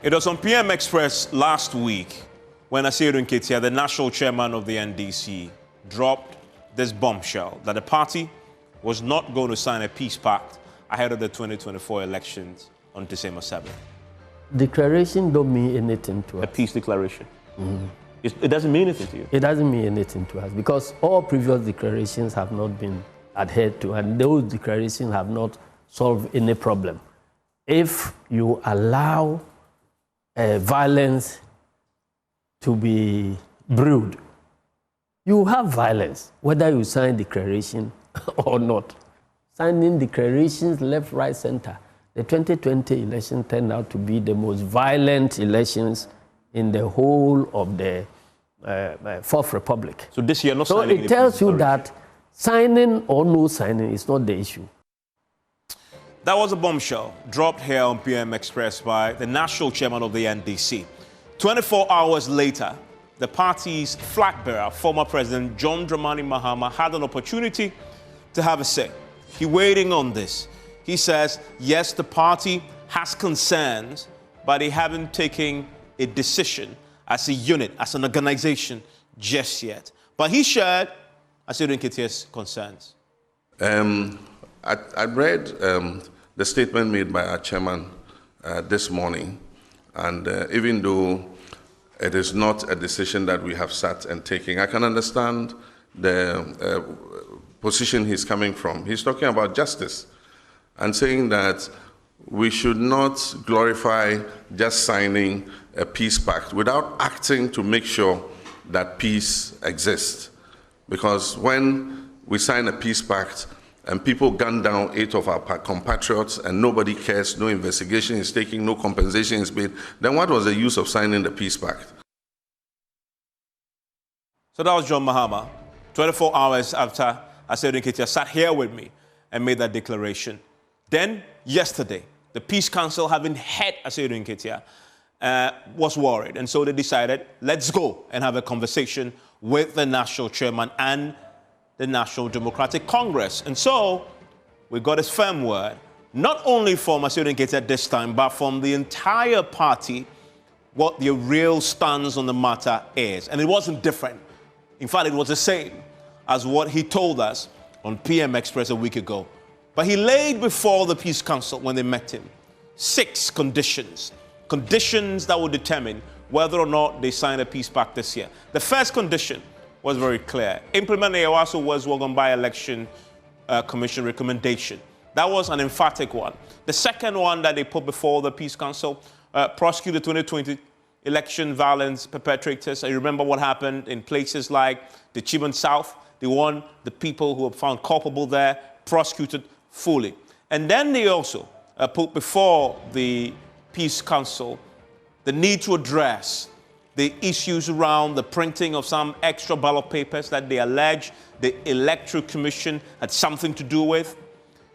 It was on PM Express last week when Asiru Nketia, the national chairman of the NDC, dropped this bombshell that the party was not going to sign a peace pact ahead of the 2024 elections on December 7th. Declaration don't mean anything to us. A peace declaration? Mm-hmm. It doesn't mean anything to you? It doesn't mean anything to us because all previous declarations have not been adhered to, and those declarations have not solved any problem. If you allow violence to be brewed, you have violence, whether you sign declaration or not. Signing declarations left, right, center. The 2020 election turned out to be the most violent elections in the whole of the Fourth Republic. So this year, not signing. So it tells you that signing or no signing is not the issue. That was a bombshell dropped here on PM Express by the national chairman of the NDC. 24 hours later, the party's flag bearer, former President John Dramani Mahama, had an opportunity to have a say. He weighed in on this. He says, yes, the party has concerns, but they haven't taken a decision as a unit, as an organization, just yet. But he shared Asiru Nketia's concerns. I read the statement made by our chairman this morning, and even though it is not a decision that we have sat and taken, I can understand the position he's coming from. He's talking about justice and saying that we should not glorify just signing a peace pact without acting to make sure that peace exists. Because when we sign a peace pact and people gun down 8 of our compatriots and nobody cares, no investigation is taken, no compensation is paid, then what was the use of signing the peace pact? So that was John Mahama, 24 hours after Asiru Nketia sat here with me and made that declaration. Then, yesterday, the Peace Council, having had Asiru Nketia, was worried. And so they decided, let's go and have a conversation with the national chairman and the National Democratic Congress. And so we got his firm word, not only from Asiru Nketia this time, but from the entire party, what the real stance on the matter is. And it wasn't different. In fact, it was the same as what he told us on PM Express a week ago. But he laid before the Peace Council when they met him 6 conditions. Conditions that would determine whether or not they sign a peace pact this year. The first condition was very clear. Implement the Ewaso was Wogan by-election commission recommendation. That was an emphatic one. The second one that they put before the Peace Council, prosecute the 2020 election violence perpetrators. I remember what happened in places like the Chiban South. They want the people who were found culpable there prosecuted fully. And then they also put before the Peace Council the need to address the issues around the printing of some extra ballot papers that they allege the Electoral Commission had something to do with.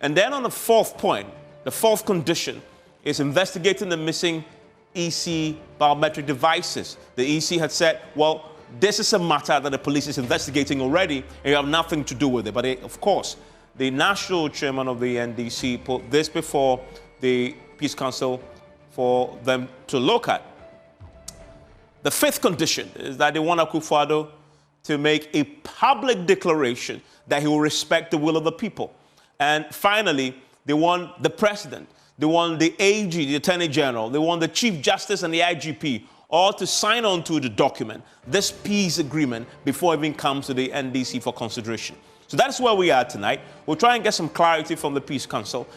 And then on the fourth point, the fourth condition is investigating the missing EC biometric devices. The EC had said, well, this is a matter that the police is investigating already, and you have nothing to do with it. But of course, the national chairman of the NDC put this before the Peace Council for them to look at. The fifth condition is that they want Akufo-Addo to make a public declaration that he will respect the will of the people. And finally, they want the president, they want the AG, the Attorney General, they want the Chief Justice and the IGP all to sign on to the document, this peace agreement, before it even comes to the NDC for consideration. So that's where we are tonight. We'll try and get some clarity from the Peace Council,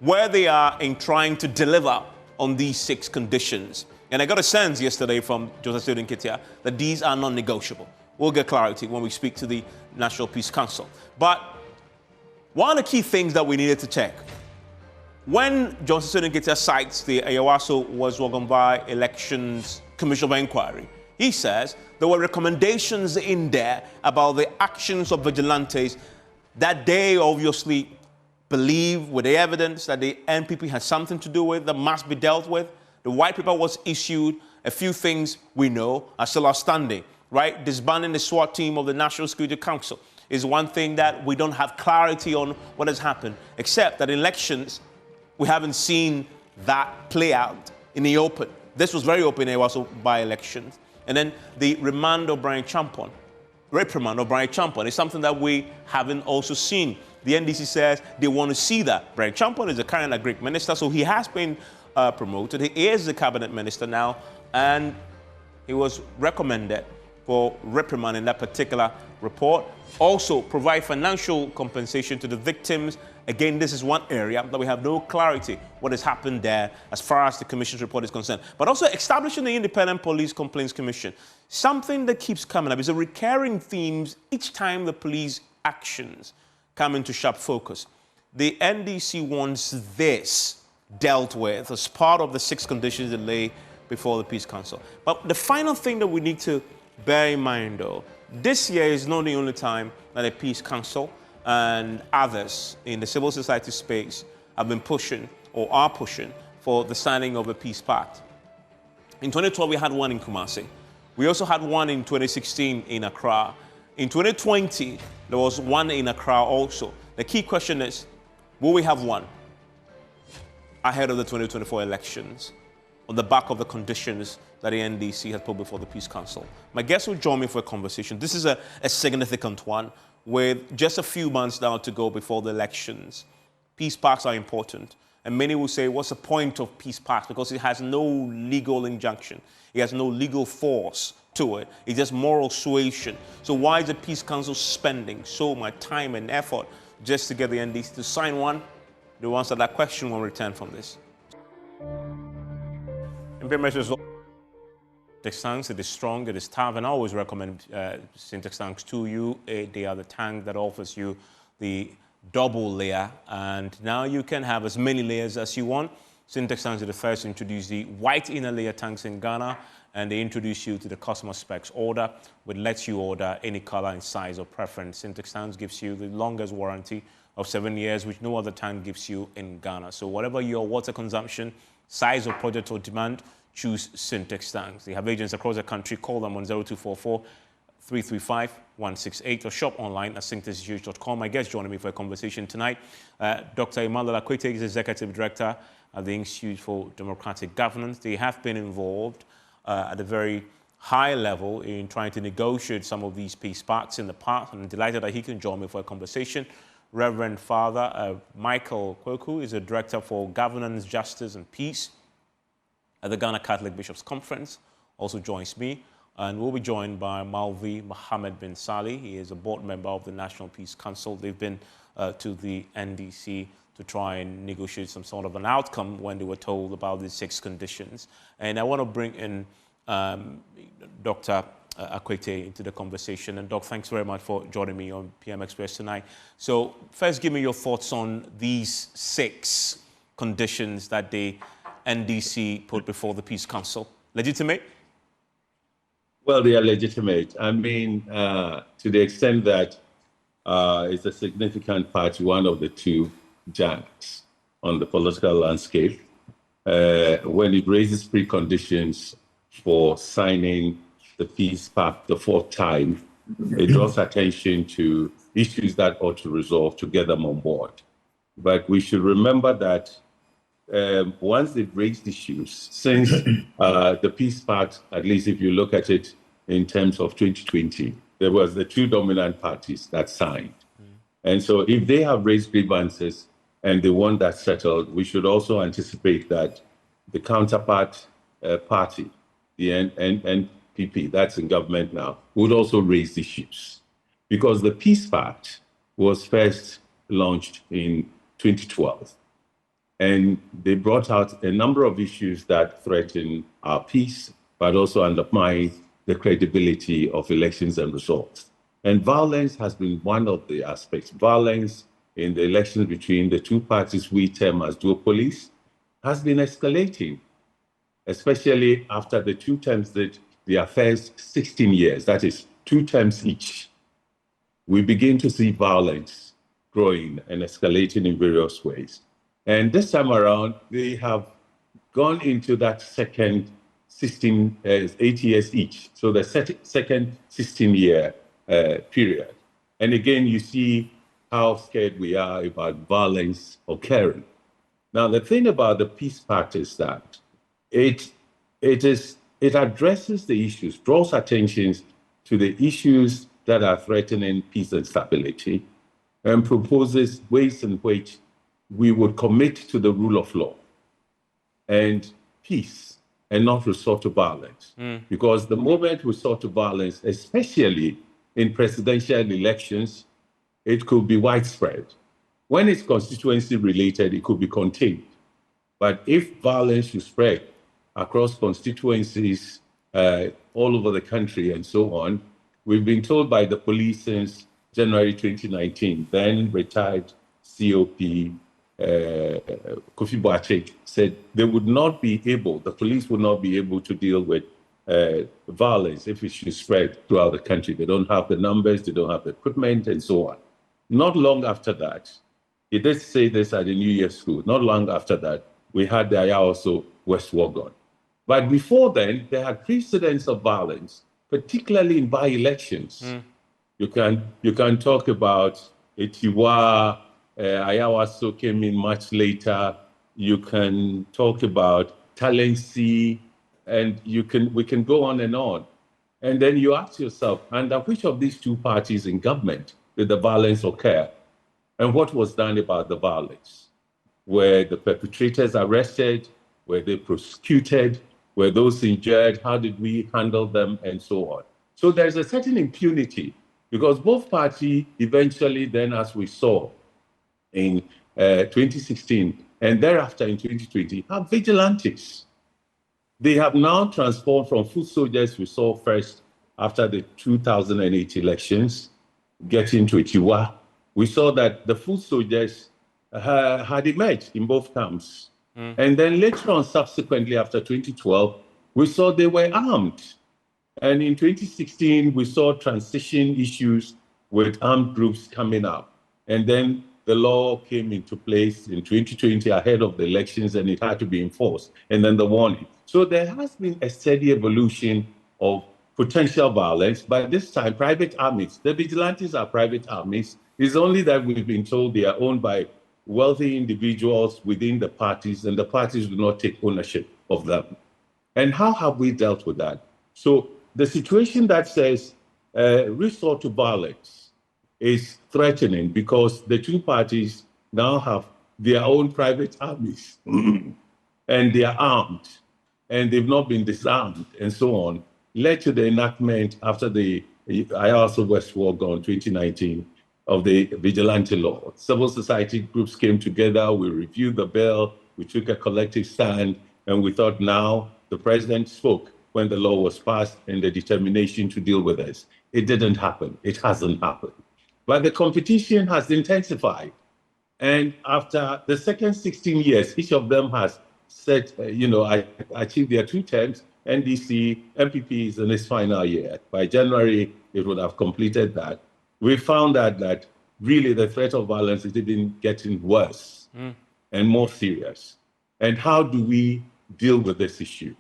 where they are in trying to deliver on these 6 conditions. And I got a sense yesterday from Joseph Asiru Nketia that these are non-negotiable. We'll get clarity when we speak to the National Peace Council. But one of the key things that we needed to check, when Joseph Asiru Nketia cites the Ayawaso was Wogonbai Elections Commission of Inquiry, he says there were recommendations in there about the actions of vigilantes that they obviously believe with the evidence that the NPP has something to do with, that must be dealt with. The white paper was issued. A few things we know are still outstanding, right? Disbanding the SWAT team of the National Security Council is one thing that we don't have clarity on what has happened, except that in elections, we haven't seen that play out in the open. This was very open. It was also by-elections. And then the reprimand of Brian Champon is something that we haven't also seen. The NDC says they want to see that. Brian Champon is a current agric minister, so he has been promoted. He is the cabinet minister now, and he was recommended for reprimand in that particular report. Also, provide financial compensation to the victims. Again, this is one area that we have no clarity what has happened there as far as the commission's report is concerned. But also establishing the Independent Police Complaints Commission. Something that keeps coming up is a recurring theme each time the police actions come into sharp focus. The NDC wants this dealt with as part of the 6 conditions that lay before the Peace Council. But the final thing that we need to bear in mind, though, this year is not the only time that the Peace Council and others in the civil society space have been pushing or are pushing for the signing of a peace pact. In 2012, we had one in Kumasi. We also had one in 2016 in Accra. In 2020, there was one in Accra also. The key question is, will we have one ahead of the 2024 elections on the back of the conditions that the NDC has put before the Peace Council? My guest will join me for a conversation. This is a significant one with just a few months now to go before the elections. Peace pacts are important. And many will say, what's the point of peace pacts? Because it has no legal injunction. It has no legal force to it. It's just moral suasion. So why is the Peace Council spending so much time and effort just to get the NDC to sign one? The answer to that question when we return from this. Syntax tanks, it is strong, it is tough, and I always recommend Syntax tanks to you. They are the tank that offers you the double layer, and now you can have as many layers as you want. Syntax tanks are the first to introduce the white inner layer tanks in Ghana, and they introduce you to the customer specs order, which lets you order any color and size of preference. Syntax tanks gives you the longest warranty of 7 years, which no other tank gives you in Ghana. So whatever your water consumption, size of project or demand, choose Syntax tanks. They have agents across the country. Call them on 0244 335 168 or shop online at syntaxhuge.com. My guest joining me for a conversation tonight, Dr. Emmanuel Akwete is Executive Director at the Institute for Democratic Governance. They have been involved at a very high level in trying to negotiate some of these peace pacts in the past, and I'm delighted that he can join me for a conversation. Reverend Father Michael Kweku is a Director for Governance, Justice and Peace at the Ghana Catholic Bishops' Conference, also joins me, and we'll be joined by Maulvi Mohammed bin Salih. He is a board member of the National Peace Council. They've been to the NDC to try and negotiate some sort of an outcome when they were told about the 6 conditions. And I want to bring in Dr. Akwete into the conversation. And Doc, thanks very much for joining me on PM Express tonight. So first, give me your thoughts on these 6 conditions that the NDC put before the Peace Council. Legitimate? Well, they are legitimate. I mean, to the extent that it's a significant party, one of the 2 giants on the political landscape. When it raises preconditions for signing the peace pact the 4th time, it draws attention to issues that ought to resolve to get them on board. But we should remember that once they've raised issues, since the peace pact, at least if you look at it in terms of 2020, there was the 2 dominant parties that signed. And so if they have raised grievances and they want that settled, we should also anticipate that the counterpart party, the NPP, that's in government now, would also raise issues. Because the peace pact was first launched in 2012. And they brought out a number of issues that threaten our peace, but also undermine the credibility of elections and results. And violence has been one of the aspects. Violence in the elections between the 2 parties we term as duopolies has been escalating, especially after the 2 terms that the affairs 16 years, that is 2 terms each. We begin to see violence growing and escalating in various ways. And this time around, they have gone into that second 8 years each. So the second 16-year period. And again, you see how scared we are about violence occurring. Now, the thing about the peace pact is that it it addresses the issues, draws attention to the issues that are threatening peace and stability, and proposes ways in which we would commit to the rule of law and peace and not resort to violence. Because the moment we resort to violence, especially in presidential elections, it could be widespread. When it's constituency related, it could be contained. But if violence should spread across constituencies all over the country and so on, we've been told by the police since January 2019, then retired COP Kofi Boateng said they would not be able, the police would not be able to deal with violence if it should spread throughout the country. They don't have the numbers, they don't have the equipment, and so on. Not long after that, he did say this at the New Year's school. Not long after that, we had the Ayawaso West Wagon. But before then, there had precedents of violence, particularly in by-elections. You can talk about Etiwa, Ayawaso came in much later. You can talk about Talensi, and we can go on. And then you ask yourself, under which of these two parties in government did the violence occur? And what was done about the violence? Were the perpetrators arrested? Were they prosecuted? Were those injured? How did we handle them? And so on. So there's a certain impunity because both parties eventually then, as we saw in 2016 and thereafter in 2020, have vigilantes. They have now transformed from foot soldiers we saw first after the 2008 elections, getting to Itiwa. We saw that the foot soldiers had emerged in both camps. And then later on, subsequently after 2012, we saw they were armed. And in 2016, we saw transition issues with armed groups coming up. And then the law came into place in 2020 ahead of the elections, and it had to be enforced. And then the warning. So there has been a steady evolution of potential violence, but this time private armies. The vigilantes are private armies. It's only that we've been told they are owned by wealthy individuals within the parties, and the parties do not take ownership of them. And how have we dealt with that? So the situation that says resort to violence is threatening because the two parties now have their own private armies and they are armed and they've not been disarmed and so on, led to the enactment after the Ayawaso West War in 2019 of the vigilante law. Civil society groups came together, we reviewed the bill, we took a collective stand, and we thought now the president spoke when the law was passed and the determination to deal with this. It didn't happen, it hasn't happened. But the competition has intensified. And after the second 16 years, each of them has said, achieved their 2 terms. NDC, MPP is in its final year. By January, it would have completed that. We found that really the threat of violence is even getting worse and more serious. And how do we deal with this issue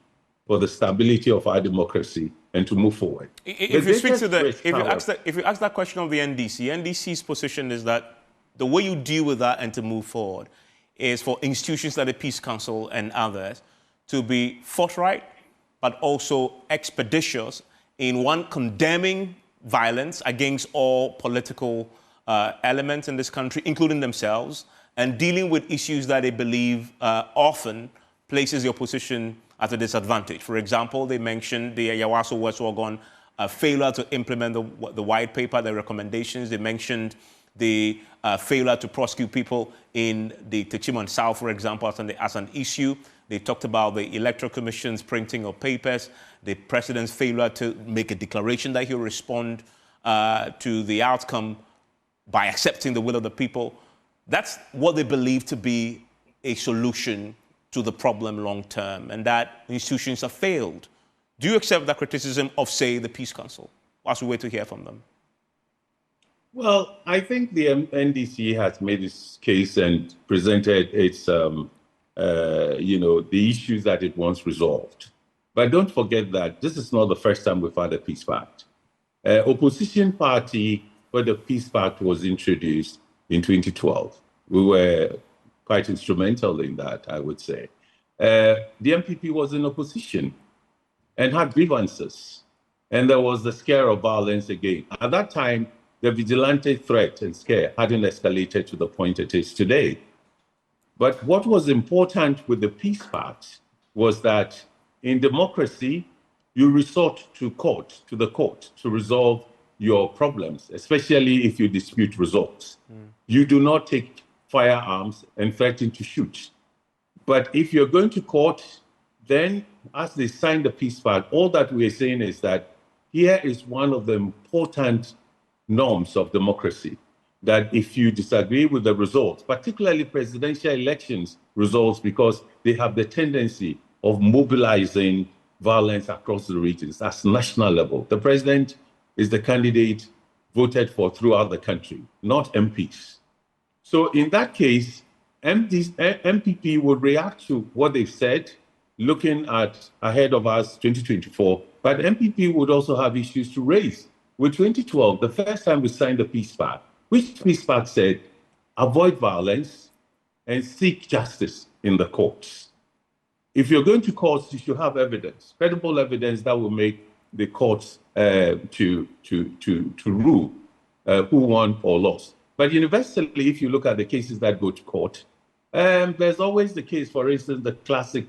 for the stability of our democracy and to move forward? If you ask that question of the NDC's position is that the way you deal with that and to move forward is for institutions like the Peace Council and others to be forthright, but also expeditious in one, condemning violence against all political elements in this country, including themselves, and dealing with issues that they believe often places the opposition at a disadvantage. For example, they mentioned the Ayawaso West Wagon failure to implement the white paper, the recommendations. They mentioned the failure to prosecute people in the Techiman South, for example, as an issue. They talked about the Electoral Commission's printing of papers, the president's failure to make a declaration that he'll respond to the outcome by accepting the will of the people. That's what they believe to be a solution to the problem long term, and that institutions have failed. Do you accept that criticism of, say, the Peace Council, as we wait to hear from them? Well, I think the NDC has made its case and presented its, the issues that it wants resolved. But don't forget that this is not the first time we've had a peace pact. Opposition party, where the peace pact was introduced in 2012, we were quite instrumental in that, I would say. The MPP was in opposition and had grievances. And there was the scare of violence again. At that time, the vigilante threat and scare hadn't escalated to the point it is today. But what was important with the peace pact was that in democracy, you resort to the court to resolve your problems, especially if you dispute results. You do not take firearms and threaten to shoot. But if you're going to court, then as they sign the peace pact, all that we're saying is that here is one of the important norms of democracy, that if you disagree with the results, particularly presidential elections results, because they have the tendency of mobilizing violence across the regions at national level. The president is the candidate voted for throughout the country, not MPs. So in that case, MPP would react to what they've said, looking at ahead of us 2024, but MPP would also have issues to raise. With 2012, the first time we signed the peace pact, which peace pact said, avoid violence and seek justice in the courts. If you're going to courts, you should have evidence, credible evidence that will make the courts to rule who won or lost. But universally, if you look at the cases that go to court, there's always the case, for instance, the classic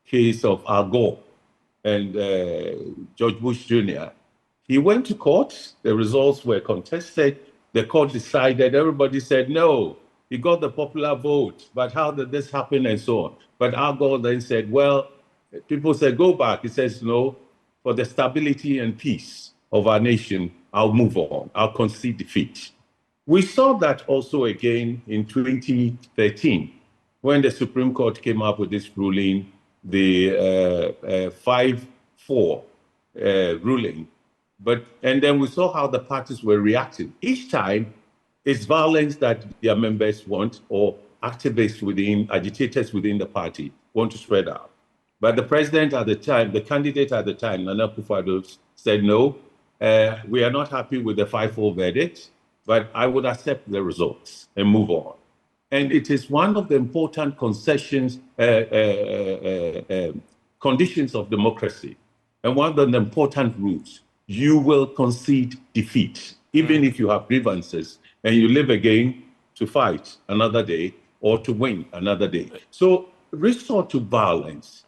case of Al Gore and George Bush Jr. He went to court, the results were contested, the court decided, everybody said, no, he got the popular vote, but how did this happen and so on. But Al Gore then said, well, people said, go back. He says, no, for the stability and peace of our nation, I'll move on, I'll concede defeat. We saw that also again in 2013, when the Supreme Court came up with this ruling, the 5-4 ruling. And then we saw how the parties were reacting. Each time, it's violence that their members want, or activists within, agitators within the party want to spread out. But the president at the time, the candidate at the time, Nana Akufo-Addo, said, no, we are not happy with the 5-4 verdict, but I would accept the results and move on. And it is one of the important concessions, conditions of democracy, and one of the important rules. You will concede defeat, even if you have grievances, and you live again to fight another day or to win another day. So resort to violence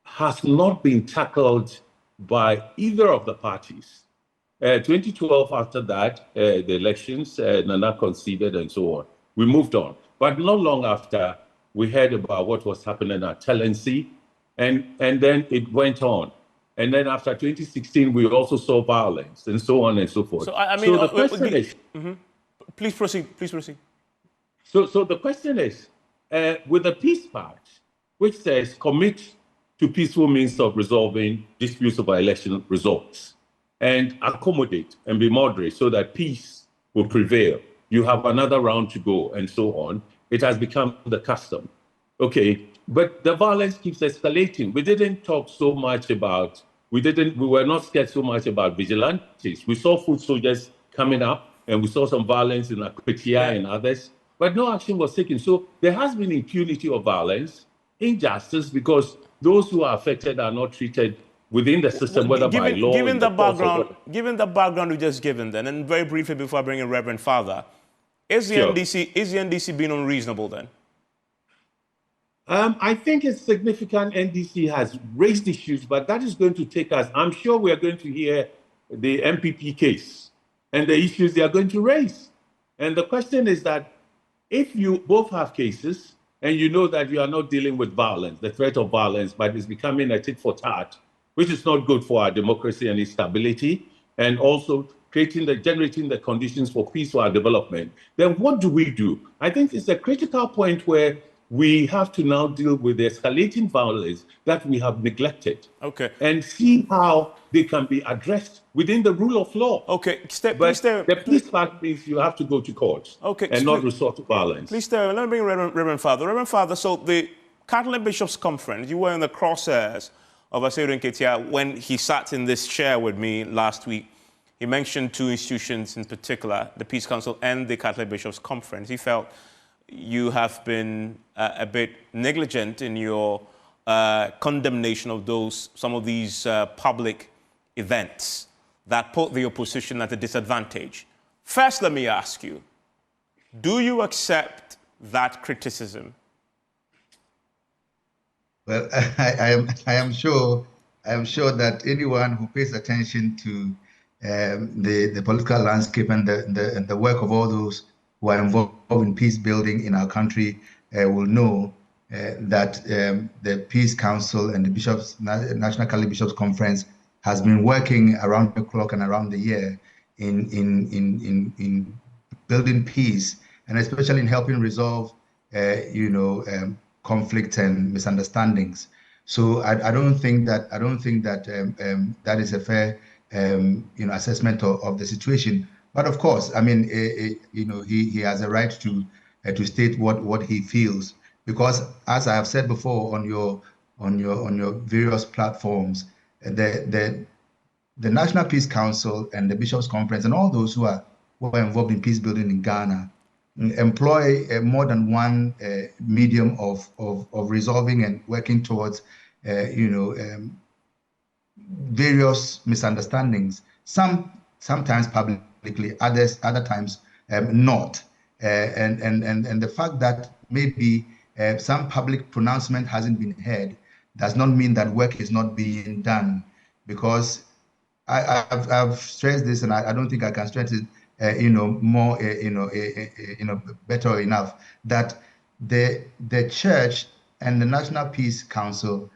has not been tackled by either of the parties. 2012, after that, the elections, Nana conceded and so on. We moved on. But not long after, we heard about what was happening at Telency, and then it went on. And then after 2016, we also saw violence and so on and so forth. So, I mean, so the question is... Please proceed, please proceed. So the question is, with the peace pact, which says commit to peaceful means of resolving disputes over election results and accommodate and be moderate so that peace will prevail. You have another round to go and so on. It has become the custom. Okay, but the violence keeps escalating. We didn't talk so much about, we were not scared so much about vigilantes. We saw foot soldiers coming up, and we saw some violence in Akwetia and others, but no action was taken. So there has been impunity of violence, injustice, because those who are affected are not treated within the system, whether by law. Given the background we've just given then, and very briefly before I bring in Reverend Father, is the NDC being unreasonable then? I think it's significant. NDC has raised issues, but that is going to take us. I'm sure we are going to hear the MPP case and the issues they are going to raise. And the question is that if you both have cases and you know that you are not dealing with violence, the threat of violence, but it's becoming a tit for tat, which is not good for our democracy and its stability, and also generating the conditions for peace for our development, then what do? I think it's a critical point where we have to now deal with the escalating violence that we have neglected. Okay. And see how they can be addressed within the rule of law. Okay. The peace pact means you have to go to court and not resort to violence. Please stay. Let me bring Reverend Father. Reverend Father, so the Catholic Bishops' Conference, you were in the crosshairs of Asedo Nketia when he sat in this chair with me last week. He mentioned two institutions in particular, the Peace Council and the Catholic Bishops' Conference. He felt you have been a bit negligent in your condemnation of some of these public events that put the opposition at a disadvantage. First, let me ask you, do you accept that criticism? Well, I am sure that anyone who pays attention to the political landscape and the work of all those who are involved in peace building in our country will know that the Peace Council and the National Catholic Bishops' Conference has been working around the clock and around the year in building peace, and especially in helping resolve conflicts and misunderstandings. So I don't think that that is a fair assessment of the situation. But of course, I mean, he has a right to state what he feels, because as I have said before on your various platforms, the National Peace Council and the Bishops' Conference and all those who are involved in peace building in Ghana employ more than one medium of resolving and working towards various misunderstandings. Sometimes publicly, other times not. And the fact that maybe some public pronouncement hasn't been heard does not mean that work is not being done, because I've stressed this, and I don't think I can stress it more better enough, that the church and the National Peace Council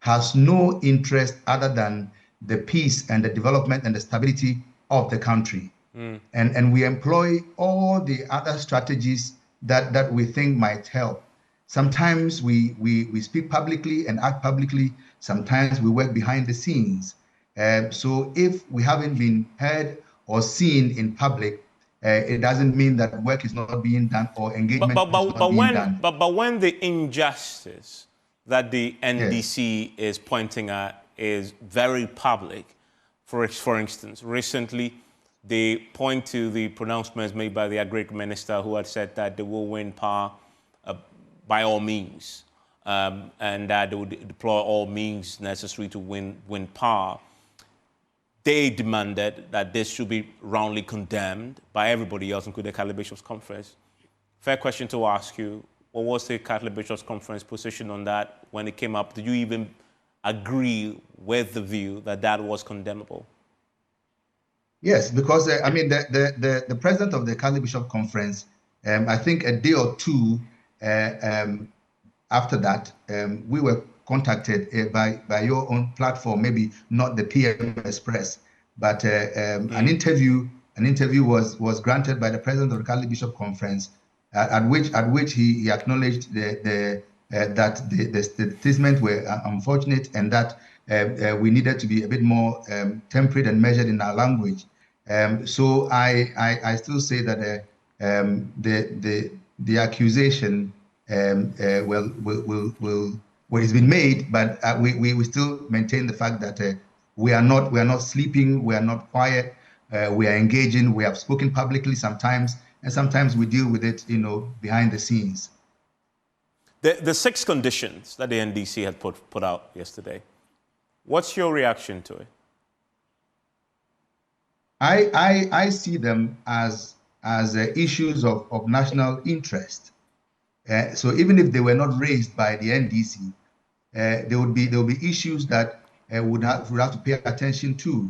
has no interest other than the peace and the development and the stability of the country. And we employ all the other strategies that we think might help. Sometimes we speak publicly and act publicly. Sometimes we work behind the scenes. So if we haven't been heard or seen in public, it doesn't mean that work is not being done or engagement is not being done. But when the injustice that the NDC is pointing at is very public, for instance, recently they point to the pronouncements made by the Agric Minister, who had said that they will win power by all means, and that they would deploy all means necessary to win power. They demanded that this should be roundly condemned by everybody else, including the Catholic Bishops' Conference. Fair question to ask you, what was the Catholic Bishops' Conference position on that when it came up? Did you even agree with the view that that was condemnable? Yes, because the president of the Catholic Bishops' Conference, I think a day or two after that, we were contacted by your own platform, maybe not the PM Express, but an interview was granted by the president of the Catholic Bishops' Conference, at which he acknowledged that the statements were unfortunate, and that we needed to be a bit more temperate and measured in our language. So I still say that the accusation will has been made, but we still maintain the fact that we are not sleeping, we are not quiet, we are engaging, we have spoken publicly sometimes, and sometimes we deal with it, behind the scenes. The 6 conditions that the NDC had put out yesterday, what's your reaction to it? I see them as issues of national interest. So even if they were not raised by the NDC, there will be issues that would have to pay attention to.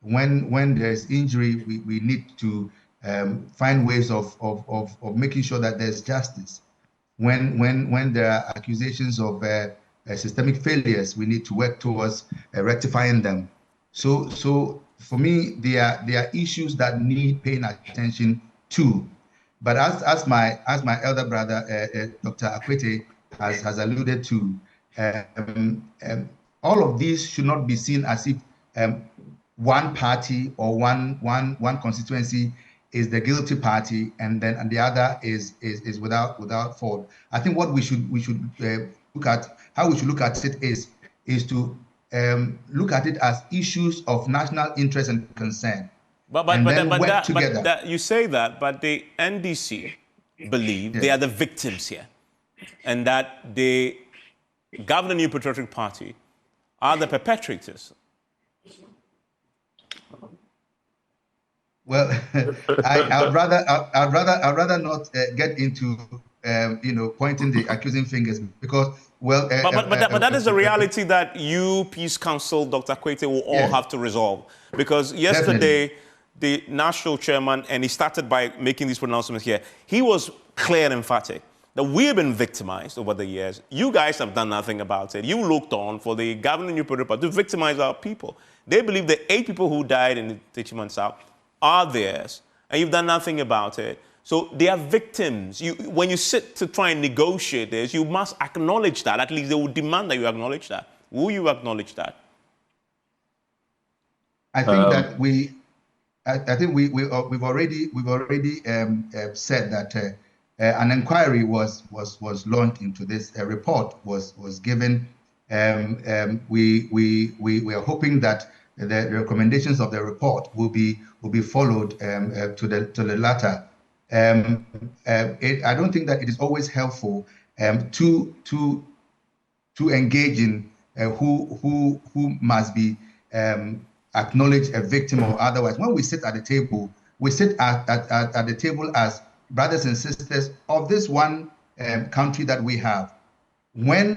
When there's injury, we need to find ways of making sure that there's justice. When there are accusations of systemic failures, we need to work towards rectifying them. So for me, there are issues that need paying attention to. But as my elder brother, Dr. Akwete, has alluded to, all of these should not be seen as if one party or one constituency is the guilty party, and the other is without fault. I think what we should look at, how we should look at it is to look at it as issues of national interest and concern. But you say that, but the NDC believe they are the victims here, and that they governing New Patriotic Party are the perpetrators? Well, I'd rather not get into pointing the accusing fingers, because well. But that is the reality that you, Peace Council, Dr. Kwete, will all have to resolve, because yesterday the national chairman, and he started by making these pronouncements here, he was clear and emphatic that we have been victimized over the years. You guys have done nothing about it. You looked on for the governing New Patriotic Party to victimize our people. They believe the 8 people who died in the Techiman are theirs, and you've done nothing about it. So they are victims. When you sit to try and negotiate this, you must acknowledge that. At least they will demand that you acknowledge that. Will you acknowledge that? I think that we've already said that an inquiry was launched into this. A report was given. We are hoping that the recommendations of the report will be followed to the latter. I don't think that it is always helpful to engage in who must be acknowledged a victim or otherwise. When we sit at the table, we sit at the table as brothers and sisters of this one country that we have. When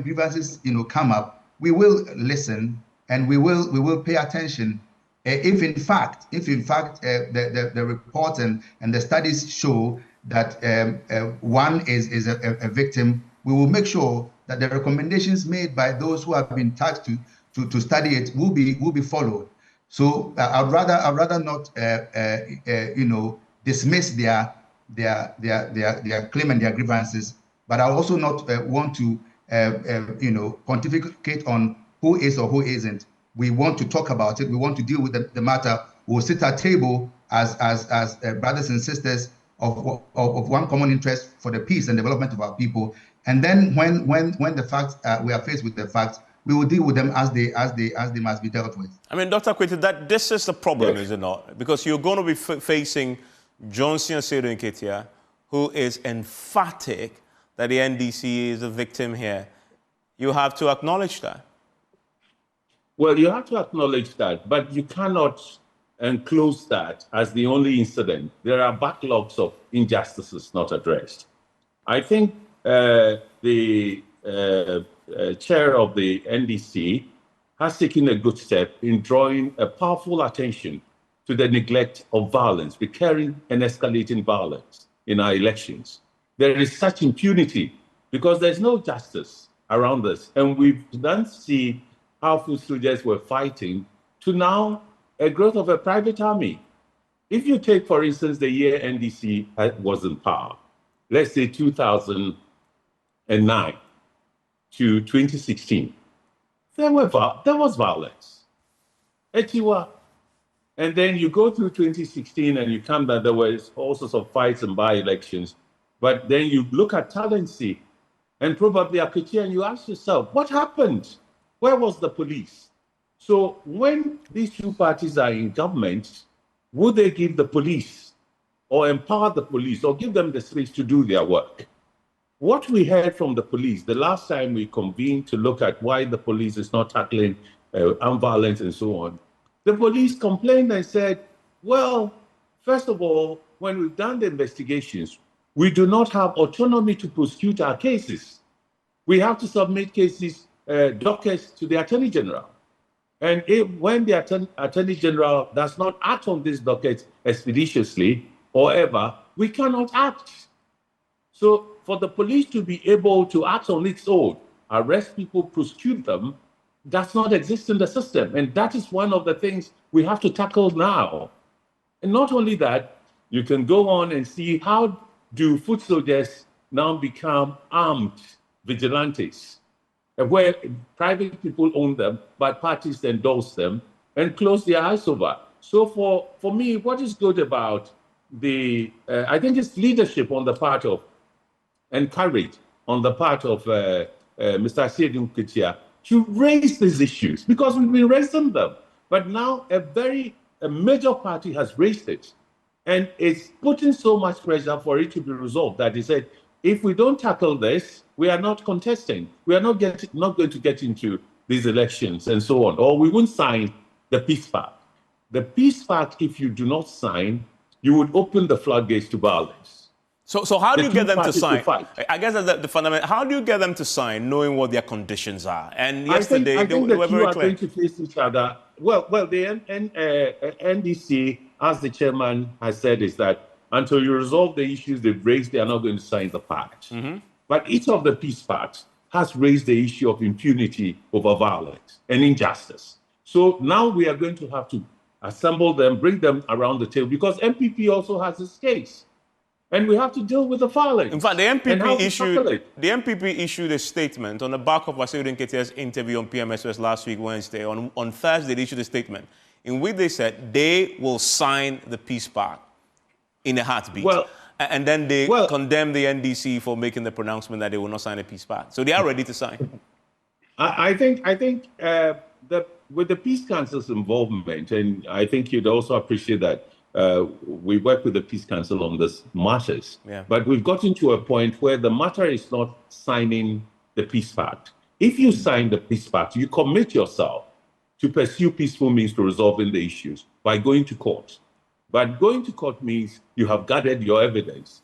grievances come up, we will listen and we will pay attention. If in fact the reports and the studies show that one is a victim, we will make sure that the recommendations made by those who have been tasked to study it will be followed. So I'd rather not dismiss their claim and their grievances, but I also not want to pontificate on who is or who isn't. We want to talk about it. We want to deal with the matter. We'll sit at table as brothers and sisters of one common interest for the peace and development of our people. And then when the facts we are faced with the facts, we will deal with them as they must be dealt with. I mean, Dr. Kwete, that this is the problem, is it not? Because you're going to be facing Johnson Asedo Nketia, who is emphatic that the NDC is a victim here. You have to acknowledge that. Well, you have to acknowledge that, but you cannot enclose that as the only incident. There are backlogs of injustices not addressed. I think the chair of the NDC has taken a good step in drawing a powerful attention to the neglect of violence, recurring and escalating violence in our elections. There is such impunity because there's no justice around us. And we've done see how foot soldiers were fighting to now a growth of a private army. If you take, for instance, the year NDC was in power, let's say 2009 to 2016, there was violence. Etiwa. And then you go through 2016 and you come that there was all sorts of fights and by-elections. But then you look at Talency and probably Akuchi and you ask yourself, what happened? Where was the police? So when these two parties are in government, would they give the police or empower the police or give them the space to do their work? What we heard from the police the last time we convened to look at why the police is not tackling armed violence and so on, the police complained and said, well, first of all, when we've done the investigations, we do not have autonomy to prosecute our cases. We have to submit cases, dockets to the Attorney General. And when the Attorney General does not act on these dockets expeditiously or ever, we cannot act. So for the police to be able to act on its own, arrest people, prosecute them, does not exist in the system. And that is one of the things we have to tackle now. And not only that, you can go on and see how do foot soldiers now become armed vigilantes, where private people own them, but parties endorse them and close their eyes over. So for me, what is good about I think it's leadership on the part of, and courage on the part of Mr. Asedo Nketia to raise these issues, because we've been raising them. But now a major party has raised it, and it's putting so much pressure for it to be resolved that he said, if we don't tackle this, we are not contesting. We are not going to get into these elections and so on, or we won't sign the peace pact. The peace pact, if you do not sign, you would open the floodgates to violence. So how do you get them to sign? Fight. I guess that's the fundamental. How do you get them to sign, knowing what their conditions are? And yesterday, I think they the were two very are clear. going to face each other. Well, the NDC, as the chairman has said, is that until you resolve the issues they've raised, they are not going to sign the pact. But each of the peace pacts has raised the issue of impunity over violence and injustice. So now we are going to have to assemble them, bring them around the table, because MPP also has its case. And we have to deal with the violence. In fact, the MPP issued a statement on the back of Wasiu Nketiah's interview on PMSS last week, Wednesday. On Thursday, they issued a statement in which they said they will sign the peace pact in a heartbeat. And then they condemned the NDC for making the pronouncement that they will not sign a peace pact. So they are ready to sign. I think with the Peace Council's involvement, and I think you'd also appreciate that we work with the Peace Council on this matters, but we've gotten to a point where the matter is not signing the peace pact. If you sign the peace pact, you commit yourself to pursue peaceful means to resolving the issues by going to court. But going to court means you have gathered your evidence.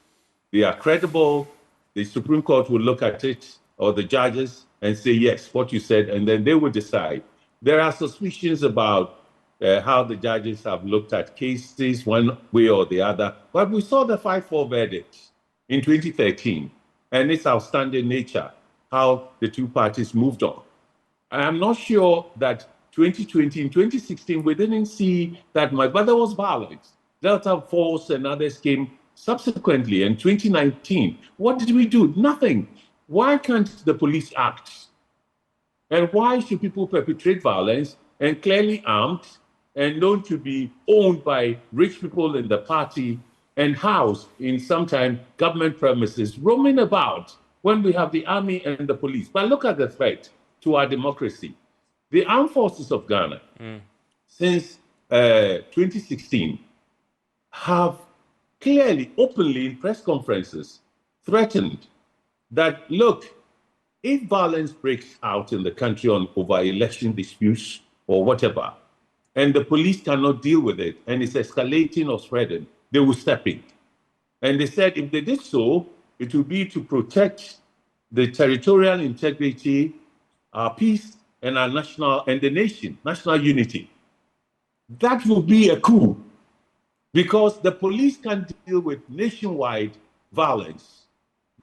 They are credible. The Supreme Court will look at it, or the judges, and say, yes, what you said, and then they will decide. There are suspicions about how the judges have looked at cases one way or the other. But we saw the 5-4 verdict in 2013 and its outstanding nature, how the two parties moved on. I'm not sure that 2020, in 2016, we didn't see that my brother was violent. Delta Force and others came subsequently. In 2019, what did we do? Nothing. Why can't the police act? And why should people perpetrate violence and clearly armed and known to be owned by rich people in the party and housed in sometimes government premises, roaming about when we have the army and the police? But look at the threat to our democracy. The armed forces of Ghana, since 2016, have clearly, openly in press conferences, threatened that, look, if violence breaks out in the country over election disputes or whatever, and the police cannot deal with it, and it's escalating or spreading, they will step in. And they said if they did so, it would be to protect the territorial integrity, our peace, and our national unity. That will be a coup, because the police can deal with nationwide violence.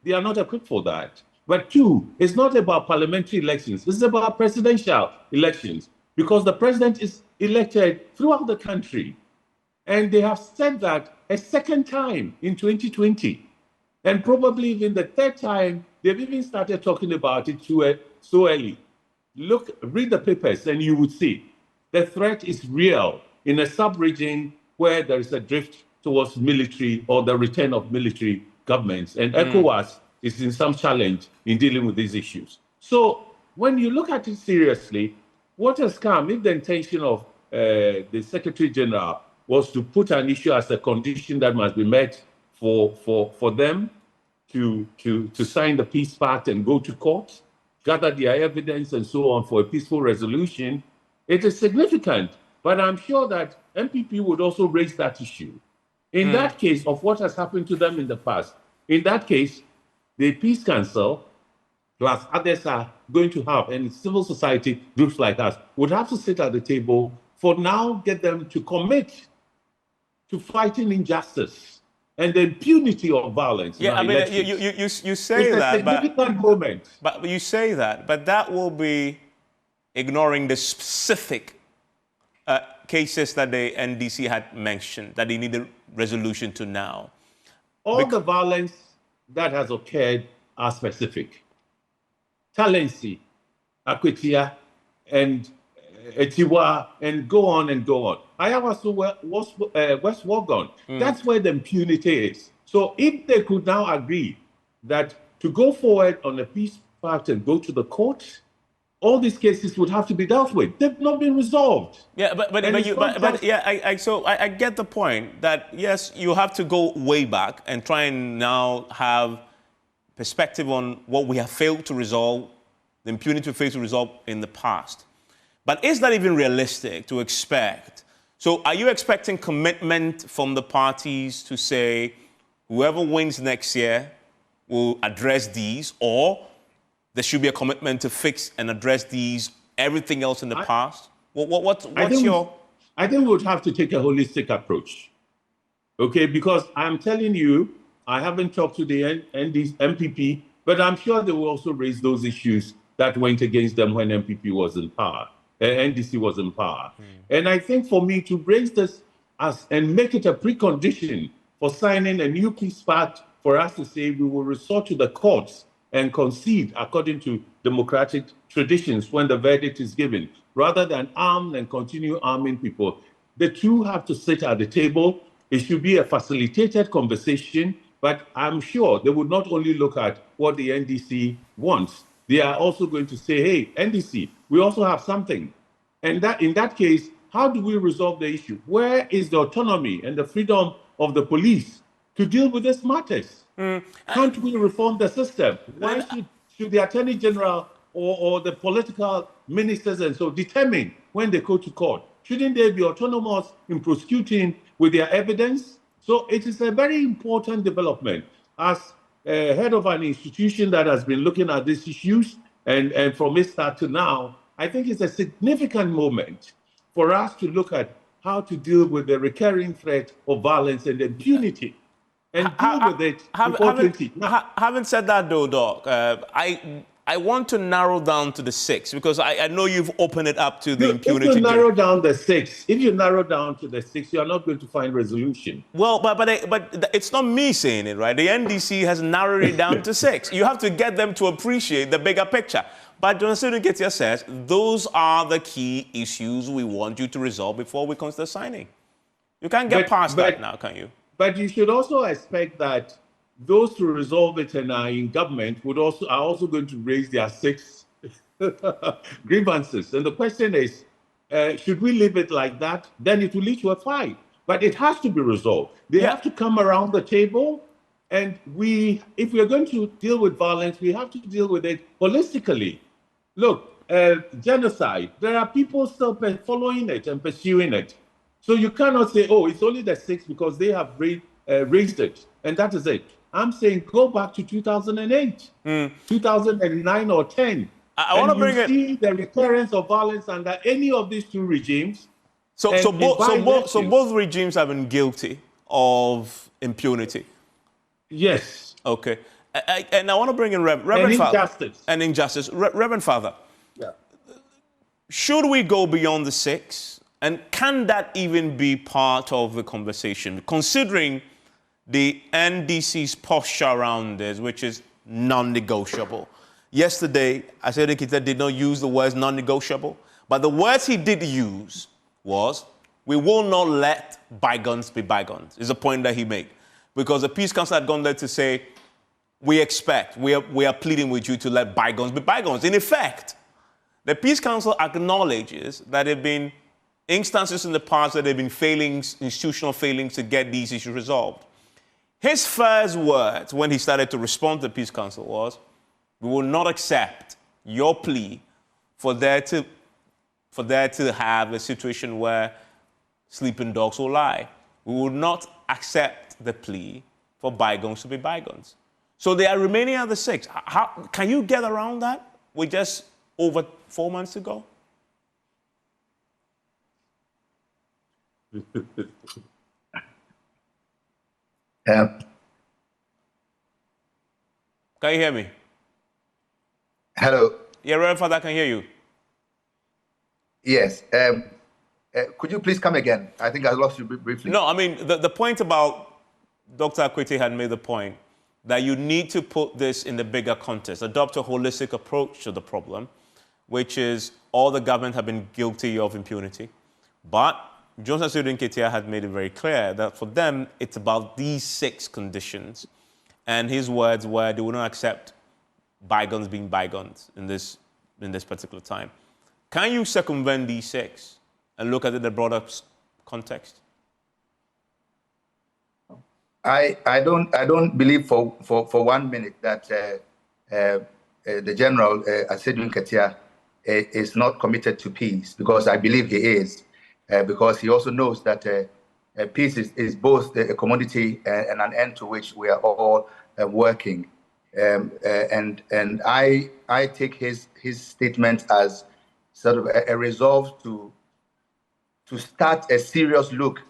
They are not equipped for that. But two, it's not about parliamentary elections. It's about presidential elections, because the president is elected throughout the country. And they have said that a second time in 2020. And probably even the third time, they've even started talking about it so early. Look, read the papers and you would see the threat is real in a sub-region where there is a drift towards military or the return of military governments. And ECOWAS is in some challenge in dealing with these issues. So when you look at it seriously, what has come, if the intention of the Secretary General was to put an issue as a condition that must be met for them to sign the peace pact and go to court, gather their evidence and so on for a peaceful resolution, it is significant. But I'm sure that MPP would also raise that issue. In that case of what has happened to them in the past, in that case, the Peace Council, plus others are going to have, and civil society groups like us, would have to sit at the table for now, get them to commit to fighting injustice and the impunity of violence. Yeah, I mean, you say it's that, a significant moment. But you say that, but that will be ignoring the specific cases that the NDC had mentioned that they needed resolution to now. All the violence that has occurred are specific. Talensi, Akwetia, and Etiwa, and go on and go on. Ayawaso was West Wogon. That's where the impunity is. So if they could now agree that to go forward on a peace pact and go to the court, all these cases would have to be dealt with. They've not been resolved. Yeah, so I get the point that yes, you have to go way back and try and now have perspective on what we have failed to resolve, the impunity we failed to resolve in the past. But is that even realistic to expect? So are you expecting commitment from the parties to say whoever wins next year will address these, or there should be a commitment to fix and address everything else in the past? What's your... I think we would have to take a holistic approach, okay? Because I'm telling you, I haven't talked to the MPP, but I'm sure they will also raise those issues that went against them when MPP was in power, NDC was in power. And I think for me to raise this and make it a precondition for signing a new peace pact, for us to say we will resort to the courts and concede according to democratic traditions when the verdict is given, rather than arm and continue arming people. The two have to sit at the table. It should be a facilitated conversation, but I'm sure they would not only look at what the NDC wants, they are also going to say, hey, NDC, we also have something. And that in that case, how do we resolve the issue? Where is the autonomy and the freedom of the police to deal with these matters? Can't we reform the system? Why should the Attorney General or the political ministers and so determine when they go to court? Shouldn't they be autonomous in prosecuting with their evidence? So it is a very important development. As head of an institution that has been looking at these issues, and from its start to now, I think it's a significant moment for us to look at how to deal with the recurring threat of violence and impunity, and deal with it before 20. Having said that, though, Doc, I want to narrow down to the 6, because I know you've opened it up to the impunity. If you narrow down the 6, if you narrow down to the 6, you are not going to find resolution. Well, but it's not me saying it, right? The NDC has narrowed it down to 6. You have to get them to appreciate the bigger picture. But Jonathan Nketia says those are the key issues we want you to resolve before we consider signing. You can't get past that now, can you? But you should also expect that those who resolve it and are in government are also going to raise their 6 grievances. And the question is, should we leave it like that? Then it will lead to a fight. But it has to be resolved. They have to come around the table. And if we are going to deal with violence, we have to deal with it holistically. Look, genocide, there are people still following it and pursuing it. So you cannot say, oh, it's only the 6 because they have raised it, and that is it. I'm saying go back to 2008, 2009 or 10. I want to bring it. See the recurrence of violence under any of these two regimes. So both regimes have been guilty of impunity. Yes. Okay. And I want to bring in Reverend Father. Injustice. And injustice. Reverend Father. Yeah. Should we go beyond the 6? And can that even be part of the conversation, considering the NDC's posture around this, which is non-negotiable? Yesterday, Asiedu Nketia did not use the words non-negotiable, but the words he did use was, we will not let bygones be bygones, is a point that he made. Because the Peace Council had gone there to say, we are pleading with you to let bygones be bygones. In effect, the Peace Council acknowledges that there have been instances in the past that there have been institutional failings to get these issues resolved. His first words when he started to respond to the Peace Council was, we will not accept your plea for there to have a situation where sleeping dogs will lie. We will not accept the plea for bygones to be bygones. So they are remaining at the 6. How can you get around that with just over 4 months to go? Can you hear me? Hello. Yeah, Reverend Father, I can hear you. Yes. Could you please come again? I think I lost you briefly. No, I mean, the point about Dr. Akwete had made the point that you need to put this in the bigger context, adopt a holistic approach to the problem, which is all the government have been guilty of impunity. But Johnson Asiedu Nketia had made it very clear that for them, it's about these 6 conditions. And his words were they would not accept bygones being bygones in this particular time. Can you circumvent these 6 and look at it in the broader context? I don't believe for 1 minute that the General Asedu Nketia is not committed to peace, because I believe he is, because he also knows that peace is both a commodity and an end to which we are all working. And I take his statement as sort of a resolve to start a serious look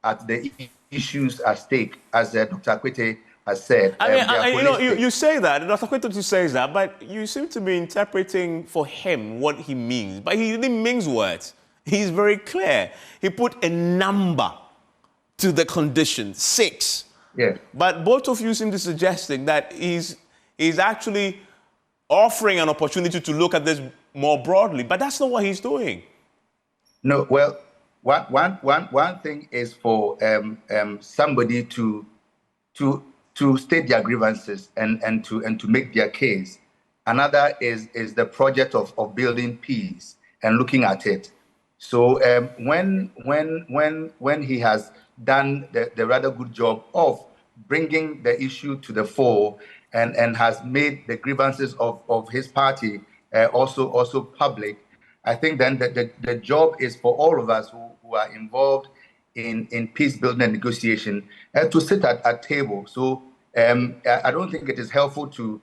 at the issues at stake, as Dr. Akwete has said. You say that, Dr. Akwete says that, but you seem to be interpreting for him what he means. But he didn't mince words. He's very clear. He put a number to the condition, 6. Yeah. But both of you seem to be suggesting that he's actually offering an opportunity to look at this more broadly, but that's not what he's doing. No, well, one thing is for somebody to state their grievances and to make their case. Another is the project of building peace and looking at it. So when he has done the rather good job of bringing the issue to the fore and has made the grievances of his party also public, I think then the job is for all of us who are involved in peace building and negotiation to sit at table. So I don't think it is helpful to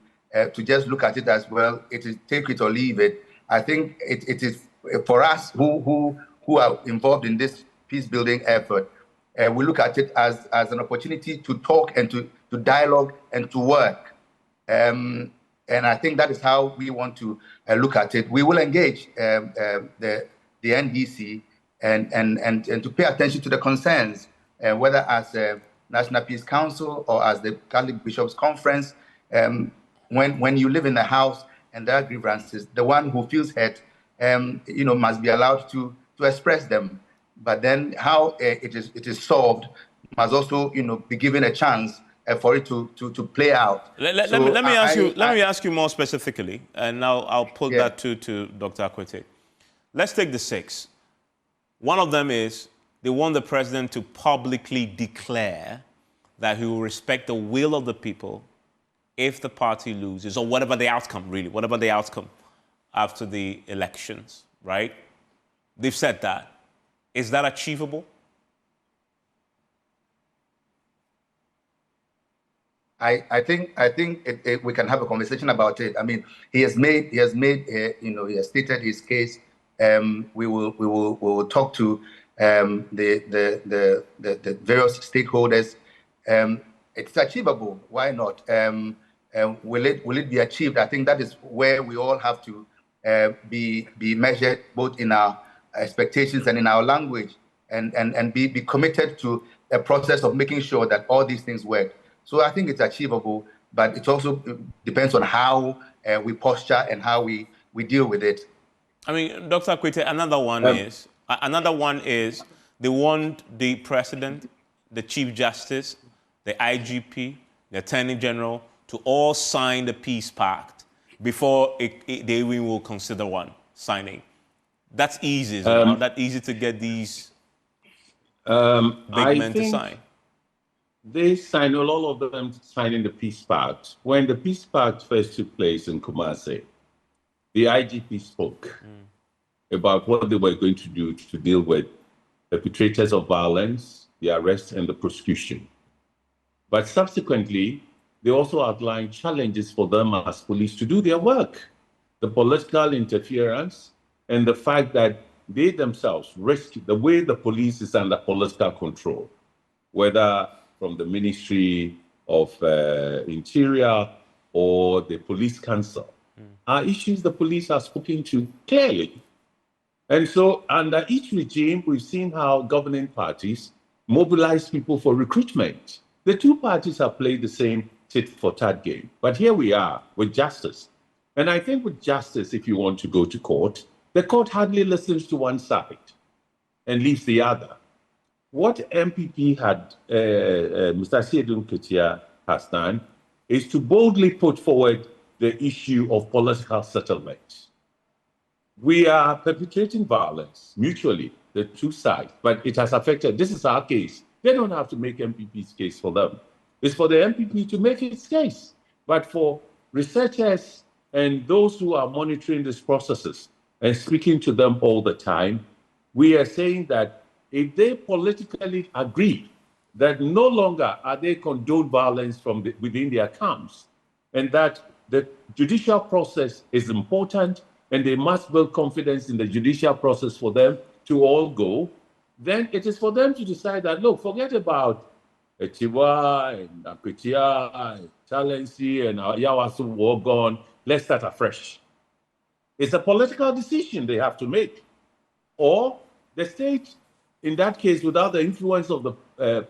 just look at it as, well, it is take it or leave it. I think it is for us who are involved in this peace building effort. We look at it as an opportunity to talk and to dialogue and to work. And I think that is how we want to look at it. We will engage the NDC and to pay attention to the concerns, whether as a National Peace Council or as the Catholic Bishops' Conference. When you live in a house and there are grievances, the one who feels hurt, must be allowed to express them. But then how it is solved must also, be given a chance for it to play out. Let me ask you more specifically, and now I'll put that to Dr. Akwete. Let's take the 6. One of them is they want the president to publicly declare that he will respect the will of the people if the party loses, or whatever the outcome after the elections, right? They've said that. Is that achievable? I think we can have a conversation about it. I mean, he has stated his case. We will talk to the various stakeholders. It's achievable. Why not? Will it be achieved? I think that is where we all have to be measured, both in our expectations and in our language, and be committed to a process of making sure that all these things work. So I think it's achievable, but it also depends on how we posture and how we deal with it. I mean, Dr. Akwete, another one is they want the president, the Chief Justice, the IGP, the Attorney General to all sign the peace pact before they will consider one signing. That's easy, isn't that easy to get these big men to sign? They signed, all of them signing the peace pact. When the peace pact first took place in Kumasi, the IGP spoke about what they were going to do to deal with perpetrators of violence, the arrest and the prosecution. But subsequently, they also outlined challenges for them as police to do their work. The political interference and the fact that they themselves risk the way the police is under political control, whether from the Ministry of Interior or the Police Council, are issues the police are spoken to clearly. And so under each regime, we've seen how governing parties mobilize people for recruitment. The two parties have played the same tit-for-tat game. But here we are with justice. And I think with justice, if you want to go to court, the court hardly listens to one side and leaves the other. What MPP had, Mr. Asedu Nketia has done, is to boldly put forward the issue of political settlement. We are perpetrating violence mutually, the two sides, but it has affected, this is our case. They don't have to make MPP's case for them. It's for the MPP to make its case. But for researchers and those who are monitoring these processes and speaking to them all the time, we are saying that if they politically agree that no longer are they condone violence from within their camps, and that the judicial process is important and they must build confidence in the judicial process for them to all go, then it is for them to decide that, look, forget about Etiwa and Akutia and Talensi and Yawasu war gone, let's start afresh. It's a political decision they have to make. Or the state, in that case, without the influence of the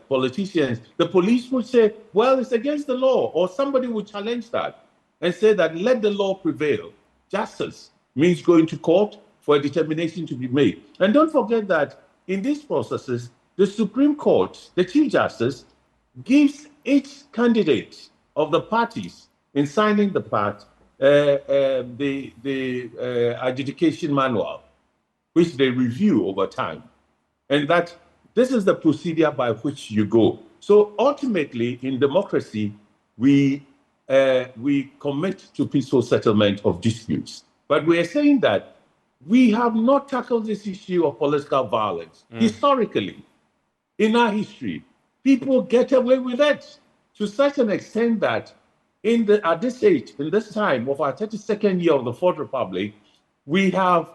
politicians, the police would say, well, it's against the law, or somebody would challenge that and say that let the law prevail. Justice means going to court for a determination to be made. And don't forget that in these processes, the Supreme Court, the Chief Justice, gives each candidate of the parties in signing the pact the adjudication manual, which they review over time. And that this is the procedure by which you go. So ultimately, in democracy, we commit to peaceful settlement of disputes. But we are saying that we have not tackled this issue of political violence. Historically, in our history, people get away with it to such an extent that at this age, in this time of our 32nd year of the Fourth Republic, we have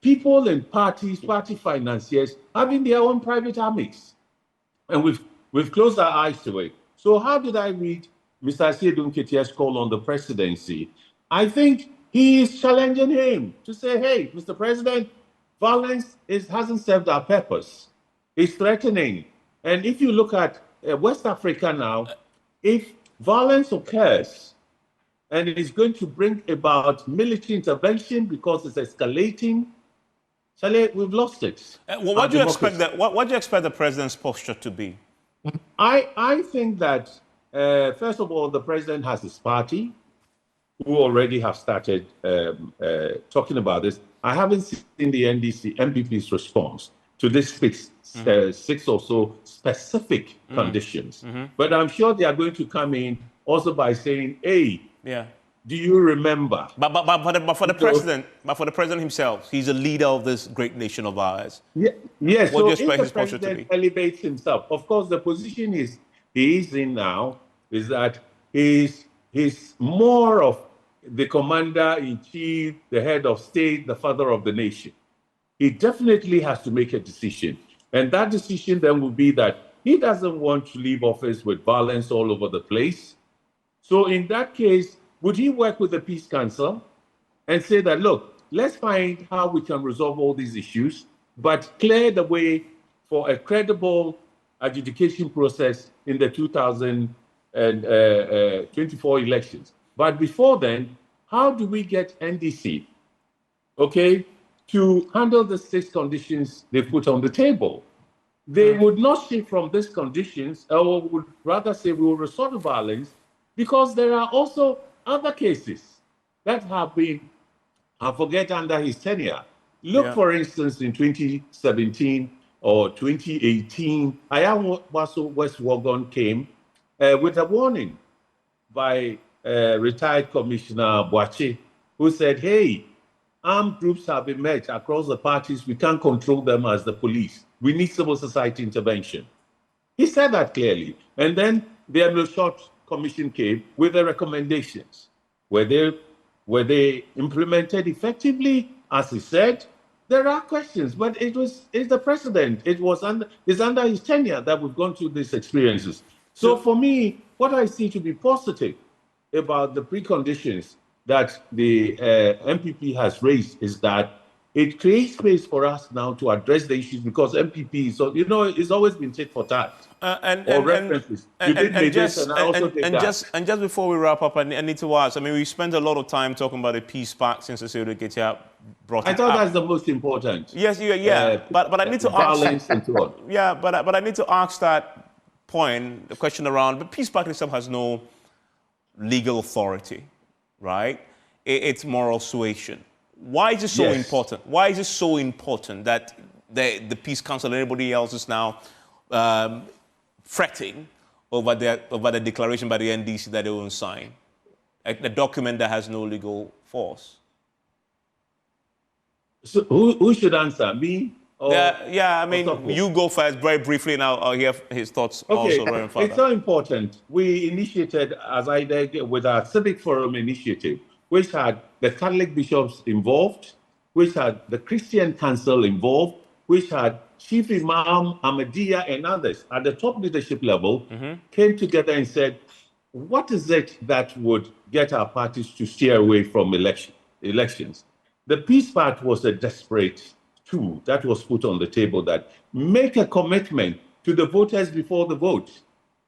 people in parties, party financiers, having their own private armies. And we've closed our eyes to it. So how did I read Mr. Asiedun Ketia's call on the presidency? I think he is challenging him to say, hey, Mr. President, violence hasn't served our purpose. It's threatening. And if you look at West Africa now, if violence occurs and it is going to bring about military intervention because it's escalating, Charlie, we've lost it. What do you expect the president's posture to be? I think that, first of all, the president has his party who already have started talking about this. I haven't seen the MPP's response to this six or so specific conditions. But I'm sure they are going to come in also by saying, hey, do you remember? But for the president himself, he's a leader of this great nation of ours. Yes. What do you expect if his the posture to be? president elevates himself, of course, the position he is in now is that he's more of the commander-in-chief, the head of state, the father of the nation. He definitely has to make a decision. And that decision then will be that he doesn't want to leave office with violence all over the place. So in that case, would he work with the Peace Council and say that, look, let's find how we can resolve all these issues, but clear the way for a credible adjudication process in the 2024 elections. But before then, how do we get NDC, to handle the 6 conditions they put on the table? They would not shift from these conditions, or would rather say we will resort to violence, because there are also other cases that have been, I forget, under his tenure. Look, for instance, in 2017 or 2018, Ayawaso West Wagon came with a warning by retired Commissioner Boache, who said, hey, armed groups have emerged across the parties. We can't control them as the police. We need civil society intervention. He said that clearly. And then the Emil Short Commission came with the recommendations. Were they implemented effectively, as he said? There are questions, but it's the president. It's under his tenure that we've gone through these experiences. So for me, what I see to be positive about the preconditions that the MPP has raised is that it creates space for us now to address the issues, because MPP, so it's always been tit for tat. Just before we wrap up, I need to ask. I mean, we spent a lot of time talking about the peace pact since Asiedun Ketia brought it up. I thought that's the most important. Yes, but I need to violence and so on. Yeah, but I need to ask that point, the question around the peace pact itself has no legal authority, right? It's moral suasion. Why is it so important? Why is it so important that the Peace Council and everybody else is now fretting over the declaration by the NDC that they won't sign? A document that has no legal force. So who should answer, me or? I mean, you go first very briefly, and I'll hear his thoughts also, Reverend Father. It's so important. We initiated, as I did, with our Civic Forum initiative, which had the Catholic bishops involved, which had the Christian Council involved, which had Chief Imam, Ahmadiyya, and others at the top leadership level, came together and said, what is it that would get our parties to steer away from elections? The peace pact was a desperate tool that was put on the table that make a commitment to the voters before the vote.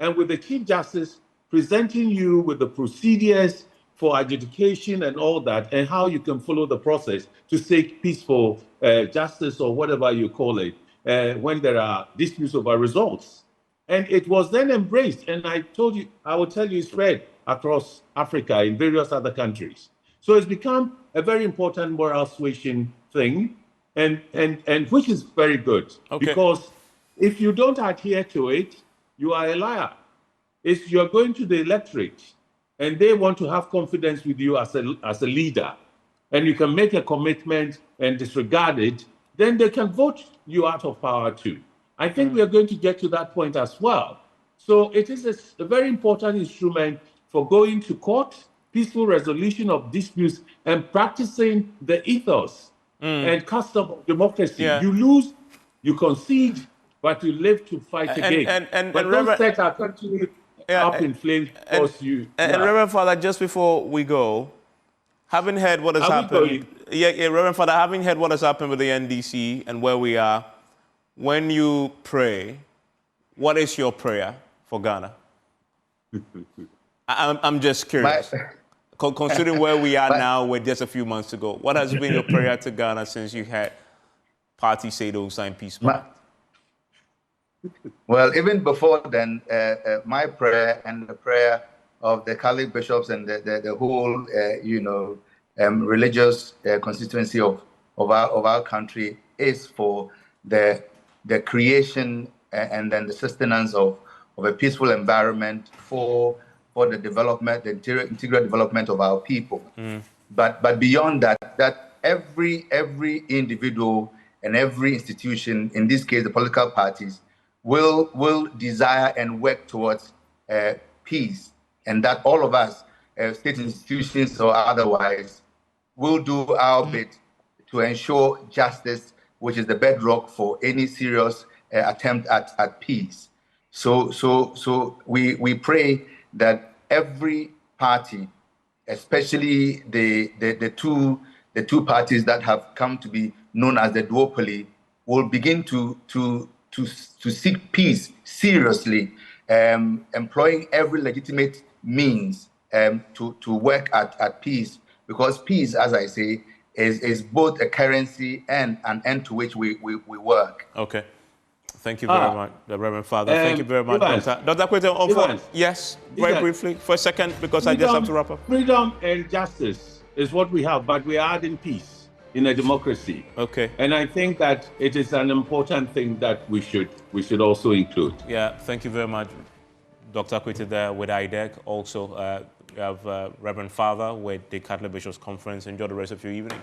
And with the Chief Justice presenting you with the procedures for adjudication and all that, and how you can follow the process to seek peaceful justice or whatever you call it, when there are disputes over results. And it was then embraced. And I will tell you, it's spread across Africa in various other countries. So it's become a very important moral suasion thing, and which is very good. Okay. Because if you don't adhere to it, you are a liar. You're going to the electorate, and they want to have confidence with you as a leader, and you can make a commitment and disregard it, then they can vote you out of power too. I think we are going to get to that point as well. So it is a very important instrument for going to court, peaceful resolution of disputes, and practicing the ethos and custom of democracy. Yeah. You lose, you concede, but you live to fight again. But don't set our country up in flames because you... And Reverend Father, just before we go, having heard what has happened... Reverend Father, having heard what has happened with the NDC and where we are, when you pray, what is your prayer for Ghana? I'm just curious. Considering where we are now with just a few months to go, what has been your prayer to Ghana since you had parties say don't sign peace pact? Well, even before then, my prayer and the prayer of the Catholic bishops and the whole, religious constituency of our country is for the creation and then the sustenance of a peaceful environment for the development, the integral development of our people. But beyond that every individual and every institution, in this case the political parties, will desire and work towards peace, and that all of us, state institutions or otherwise, will do our bit to ensure justice, which is the bedrock for any serious attempt at peace. So we pray that every party, especially the two parties that have come to be known as the duopoly, will begin to seek peace seriously, employing every legitimate means to work at peace, because peace, as I say, is both a currency and an end to which we work. Okay. Thank you very much, the Reverend Father. Thank you very much, Doctor. Dr. Kwete, yes, very briefly, for a second, because I just have to wrap up. Freedom and justice is what we have, but we are adding peace in a democracy. Okay. And I think that it is an important thing that we should also include. Yeah, thank you very much, Dr. Kwete there with IDEC. Also, we have Reverend Father with the Catholic Bishops Conference. Enjoy the rest of your evening.